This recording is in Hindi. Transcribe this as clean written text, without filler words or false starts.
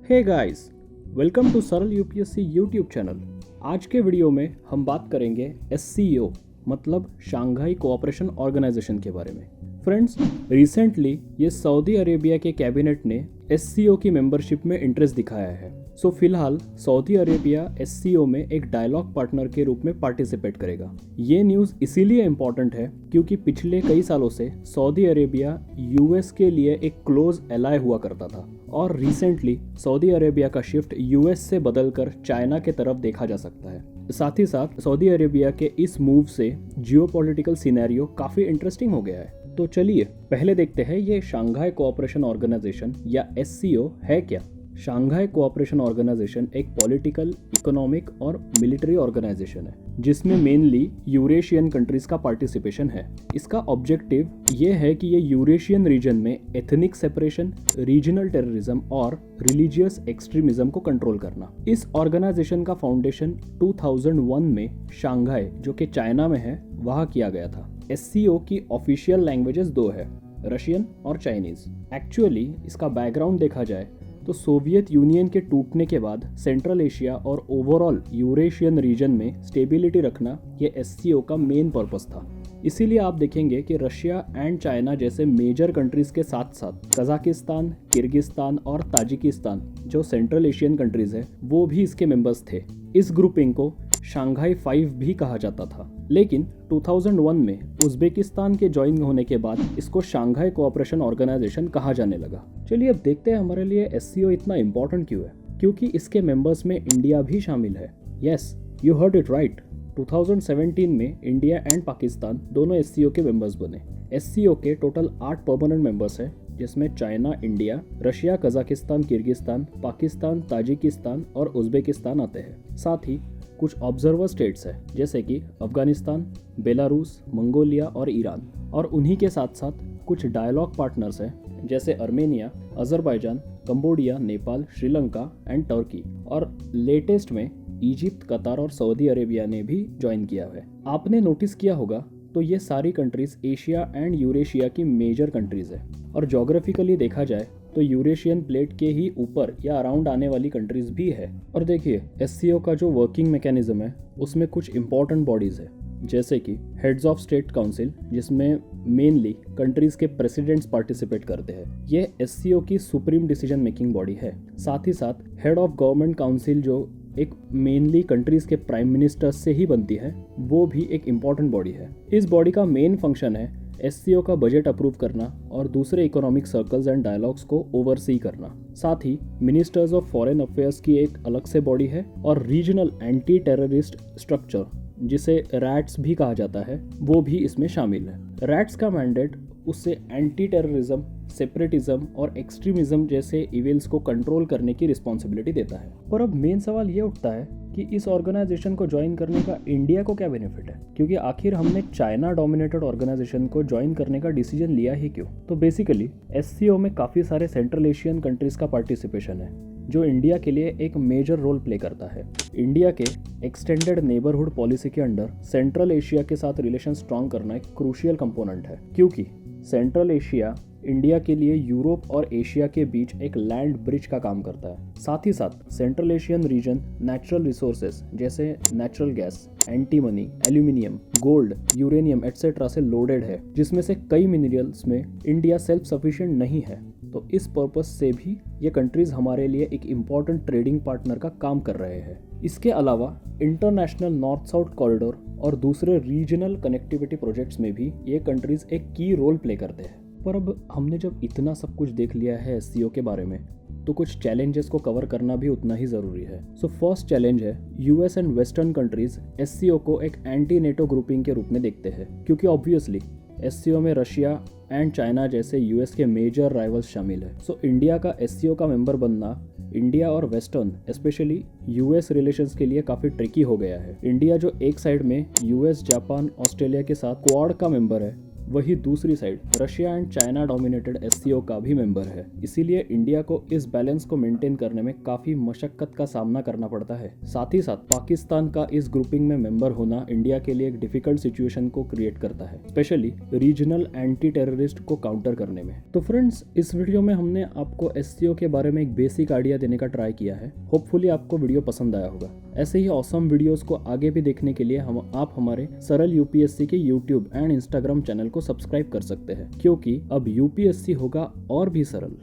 हे गाइस, वेलकम टू सरल यूपीएससी यूट्यूब चैनल। आज के वीडियो में हम बात करेंगे SCO मतलब शांघाई कोऑपरेशन ऑर्गेनाइजेशन के बारे में। फ्रेंड्स, रिसेंटली ये सऊदी अरेबिया के कैबिनेट ने SCO की मेंबरशिप में इंटरेस्ट दिखाया है। सो फिलहाल सऊदी अरेबिया SCO में एक डायलॉग पार्टनर के रूप में पार्टिसिपेट करेगा। ये न्यूज़ इसीलिए इम्पॉर्टेंट है क्योंकि पिछले कई सालों से सऊदी अरेबिया US के लिए एक क्लोज एलाय हुआ करता था और रिसेंटली सऊदी अरेबिया का शिफ्ट US से बदलकर चाइना के तरफ देखा जा सकता है। साथ ही साथ सऊदी अरेबिया के इस मूव से जियोपॉलिटिकल सिनेरियो काफ़ी इंटरेस्टिंग हो गया है। तो चलिए पहले देखते हैं ये शांघाई कोऑपरेशन ऑर्गेनाइजेशन या SCO है क्या। शांघाई कोऑपरेशन ऑर्गेनाइजेशन एक पॉलिटिकल, इकोनॉमिक और मिलिट्री ऑर्गेनाइजेशन है जिसमें मेनली यूरेशियन कंट्रीज का पार्टिसिपेशन है। इसका ऑब्जेक्टिव ये है कि ये यूरेशियन रीजन में एथनिक सेपरेशन, रीजनल टेररिज्म और रिलीजियस एक्सट्रीमिज्म को कंट्रोल करना। इस ऑर्गेनाइजेशन का फाउंडेशन 2001 में शांघाई, जो कि चाइना में है, वहाँ किया गया था। SCO की ऑफिशियल लैंग्वेजेस दो है, रशियन और चाइनीज। एक्चुअली इसका बैकग्राउंड देखा जाए तो सोवियत यूनियन के टूटने के बाद सेंट्रल एशिया और ओवरऑल यूरेशियन रीजन में स्टेबिलिटी रखना ये SCO का मेन पर्पस था। इसीलिए आप देखेंगे कि रशिया एंड चाइना जैसे मेजर कंट्रीज के साथ साथ कजाकिस्तान, किर्गिस्तान और ताजिकिस्तान, जो सेंट्रल एशियन कंट्रीज है, वो भी इसके मेंबर्स थे। इस ग्रुपिंग को शांघाई 5 भी कहा जाता था, लेकिन 2001 में उज़्बेकिस्तान के ज्वाइन होने के बाद इसको शांघाई कोऑपरेशन ऑर्गेनाइजेशन कहा जाने लगा। चलिए अब देखते हैं हमारे लिए SCO इतना इम्पोर्टेंट क्यों है। क्योंकि इसके मेंबर्स में इंडिया भी शामिल है। Yes, you heard it right. 2017 में इंडिया एंड पाकिस्तान दोनों SCO के मेंबर्स बने। SCO के टोटल 8 परमानेंट मेंबर्स हैं, जिसमें China, India, Russia, Kazakhstan, Kyrgyzstan, Pakistan, Tajikistan और उज़्बेकिस्तान आते हैं। साथ ही कुछ ऑब्जर्वर स्टेट्स हैं जैसे कि अफगानिस्तान, बेलारूस, मंगोलिया और ईरान। और उन्हीं के साथ साथ कुछ डायलॉग पार्टनर्स हैं जैसे Armenia, Azerbaijan, Cambodia, Nepal, Sri Lanka and Turkey. और लेटेस्ट में इजिप्ट, कतार और सऊदी अरेबिया ने भी ज्वाइन किया है। आपने नोटिस किया होगा तो ये सारी कंट्रीज एशिया एंड यूरेशिया की मेजर कंट्रीज है। और जोग्राफिकली देखा जाए तो यूरेशियन प्लेट के ही ऊपर या अराउंड आने वाली कंट्रीज भी है। और देखिए, SCO का जो वर्किंग मैकेनिज्म है उसमें कुछ इंपॉर्टेंट बॉडीज है जैसे कि हेड्स ऑफ स्टेट काउंसिल, जिसमें मेनली कंट्रीज के प्रेसिडेंट्स पार्टिसिपेट करते हैं। ये SCO की सुप्रीम डिसीजन मेकिंग बॉडी है। साथ ही साथ हेड ऑफ गवर्नमेंट काउंसिल, जो एक मेनली कंट्रीज के प्राइम मिनिस्टर्स से ही बनती है, वो भी एक इम्पॉर्टेंट बॉडी है। इस बॉडी का मेन फंक्शन है SCO का बजट अप्रूव करना और दूसरे इकोनॉमिक सर्कल्स एंड डायलॉग्स को ओवरसी करना। साथ ही मिनिस्टर्स ऑफ फॉरेन अफेयर्स की एक अलग से बॉडी है और रीजनल एंटी टेररिस्ट स्ट्रक्चर, जिसे रैट्स भी कहा जाता है, वो भी इसमें शामिल है। रैट्स का मैंडेट उससे एंटी टेररिज्म, सेपरेटिज्म और एक्सट्रीमिज्म जैसे इवेल्स को कंट्रोल करने की रिस्पॉन्सिबिलिटी देता है। पर अब मेन सवाल ये उठता है कि इस ऑर्गेनाइजेशन को ज्वाइन करने का इंडिया को क्या बेनिफिट है, क्योंकि आखिर हमने चाइना डोमिनेटेड ऑर्गेनाइजेशन को ज्वाइन करने का डिसीजन लिया ही क्यों। तो बेसिकली SCO में काफ़ी सारे सेंट्रल एशियन कंट्रीज का पार्टिसिपेशन है, जो इंडिया के लिए एक मेजर रोल प्ले करता है। इंडिया के एक्सटेंडेड नेबरहुड पॉलिसी के अंडर सेंट्रल एशिया के साथ रिलेशन स्ट्रॉन्ग करना एक क्रूशियल कंपोनेंट है, क्योंकि सेंट्रल एशिया इंडिया के लिए यूरोप और एशिया के बीच एक लैंड ब्रिज का काम करता है। साथ ही साथ Central Asian region natural resources जैसे natural gas, antimony, aluminium, gold, uranium etcetera से लोडेड है, जिसमें से कई मिनरल्स में इंडिया सेल्फ सफिशिएंट नहीं है। तो इस पर्पस से भी ये कंट्रीज हमारे लिए एक इम्पॉर्टेंट ट्रेडिंग पार्टनर का काम कर रहे हैं। इसके अलावा इंटरनेशनल नॉर्थ साउथ कॉरिडोर और दूसरे रीजनल कनेक्टिविटी प्रोजेक्ट्स में भी ये कंट्रीज एक की रोल प्ले करते हैं। पर अब हमने जब इतना सब कुछ देख लिया है SCO के बारे में, तो कुछ चैलेंजेस को कवर करना भी उतना ही ज़रूरी है। सो फर्स्ट चैलेंज है US and western countries SCO को एक एंटी नेटो ग्रुपिंग के रूप में देखते हैं, क्योंकि ऑब्वियसली SCO में रशिया एंड चाइना जैसे US के मेजर राइवल्स शामिल है। सो इंडिया का SCO का मेंबर बनना इंडिया और वेस्टर्न स्पेशली US रिलेशंस के लिए काफ़ी ट्रिकी हो गया है। इंडिया जो एक साइड में US, जापान, ऑस्ट्रेलिया के साथ क्वाड का मेंबर है, वही दूसरी side Russia and China dominated SCO का भी मेंबर है। इसीलिए इंडिया को इस बैलेंस को मेंटेन करने में काफी मशक्कत का सामना करना पड़ता है। साथ ही साथ पाकिस्तान का इस ग्रुपिंग में मेंबर होना इंडिया के लिए एक डिफिकल्ट सिचुएशन को क्रिएट करता है, स्पेशली रीजनल एंटी टेररिस्ट को काउंटर करने में। तो फ्रेंड्स, इस वीडियो में हमने आपको एससीओ के बारे में एक बेसिक आइडिया देने का ट्राई किया है। होपफुली आपको वीडियो पसंद आया होगा। ऐसे ही ऑसम वीडियोस को आगे भी देखने के लिए आप हमारे सरल यूपीएससी के यूट्यूब एंड इंस्टाग्राम चैनल को सब्सक्राइब कर सकते हैं, क्योंकि अब यूपीएससी होगा और भी सरल।